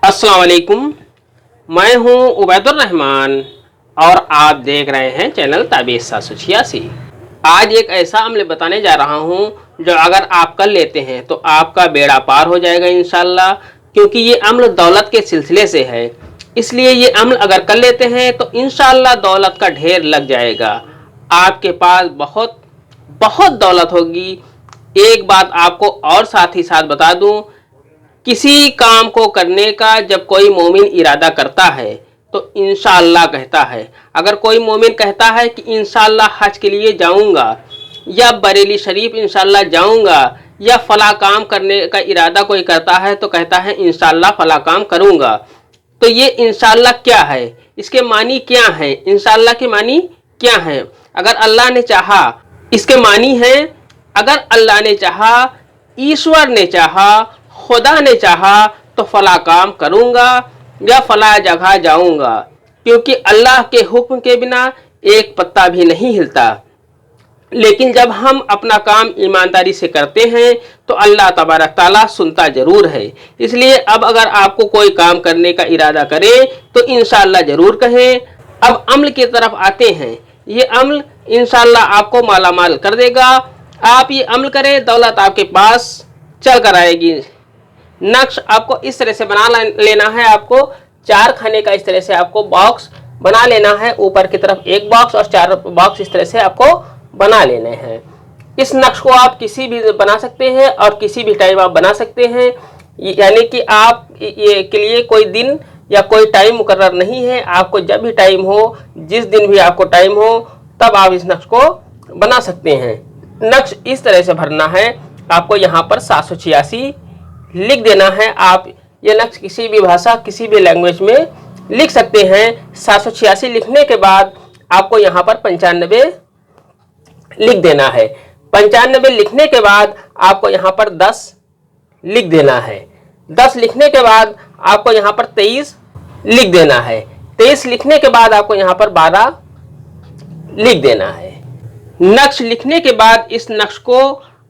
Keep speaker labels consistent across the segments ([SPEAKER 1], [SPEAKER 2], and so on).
[SPEAKER 1] अस्सलाम वालेकुम। मैं हूं उबैदुर रहमान और आप देख रहे हैं चैनल ताबीज़ 786। आज एक ऐसा अमल बताने जा रहा हूं जो अगर आप कर लेते हैं तो आपका बेड़ा पार हो जाएगा इंशाल्लाह। क्योंकि ये अमल दौलत के सिलसिले से है, इसलिए ये अमल अगर कर लेते हैं तो इंशाल्लाह दौलत का ढेर लग जाएगा। आपके पास बहुत बहुत दौलत होगी। एक बात आपको और साथ ही साथ बता दूं, किसी काम को करने का जब कोई मोमिन इरादा करता है तो इंशाअल्लाह कहता है। अगर कोई मोमिन कहता है कि इंशाअल्लाह हज के लिए जाऊंगा या बरेली शरीफ इंशाअल्लाह जाऊंगा या फला काम करने का इरादा कोई करता है तो कहता है इंशाअल्लाह फला काम करूंगा। तो ये इंशाअल्लाह क्या है, इसके मानी क्या है, इंशाअल्लाह के मानी क्या है? अगर अल्लाह ने चाहा, इसके मानी है अगर अल्लाह ने चाहा, ईश्वर ने चाहा, खुदा ने चाहा तो फला काम करूंगा या फला जगह जाऊंगा। क्योंकि अल्लाह के हुक्म के बिना एक पत्ता भी नहीं हिलता। लेकिन जब हम अपना काम ईमानदारी से करते हैं तो अल्लाह तबारक ताला सुनता जरूर है। इसलिए अब अगर आपको कोई काम करने का इरादा करे तो इंशाअल्लाह जरूर कहें। अब अमल की तरफ आते हैं। ये अमल इंशाअल्लाह आपको मालामाल कर देगा। आप ये अमल करें, दौलत आपके पास चल कर आएगी। नक्श आपको इस तरह से बना लेना है। आपको 4 खाने का इस तरह से आपको बॉक्स बना लेना है। ऊपर की तरफ एक बॉक्स और 4 बॉक्स इस तरह से आपको बना लेने हैं। इस नक्श को आप किसी भी बना सकते हैं और किसी भी टाइम आप बना सकते हैं। यानी कि आप ये के लिए कोई दिन या कोई टाइम मुकर्रर नहीं है। आपको जब भी टाइम हो, जिस दिन भी आपको टाइम हो, तब आप इस नक्श को बना सकते हैं। नक्श इस तरह से भरना है। आपको यहाँ पर 786 लिख देना है। आप ये नक्श किसी भी भाषा, किसी भी लैंग्वेज में लिख सकते हैं। 786 लिखने के बाद आपको यहाँ पर 95 लिख देना है। 95 लिखने के बाद आपको यहाँ पर 10 लिख देना है। 10 लिखने के बाद आपको यहाँ पर 23 लिख देना है। 23 लिखने के बाद आपको यहाँ पर 12 लिख देना है। नक्श लिखने के बाद इस नक्श को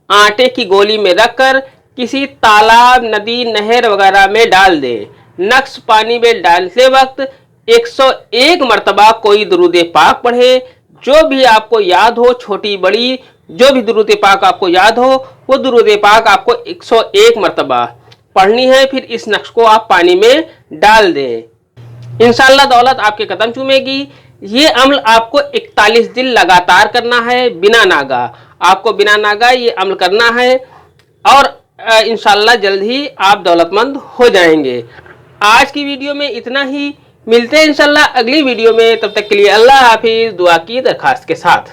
[SPEAKER 1] आटे की गोली में रखकर किसी तालाब, नदी, नहर वगैरह में डाल दे। नक्श पानी में डालते वक्त 101 मरतबा कोई दुरूद पाक पढ़े। जो भी आपको याद हो, छोटी बड़ी जो भी दुरूद पाक आपको याद हो, वो दुरूद पाक आपको 101 मरतबा पढ़नी है। फिर इस नक्श को आप पानी में डाल दें। इंशाअल्लाह दौलत आपके कदम चूमेगी। ये अमल आपको 41 दिन लगातार करना है, बिना नागा। आपको बिना नागा ये अमल करना है और इंशाअल्लाह जल्द ही आप दौलतमंद हो जाएंगे। आज की वीडियो में इतना ही। मिलते हैं इंशाअल्लाह अगली वीडियो में। तब तक के लिए अल्लाह हाफिज। दुआ की दरखास्त के साथ।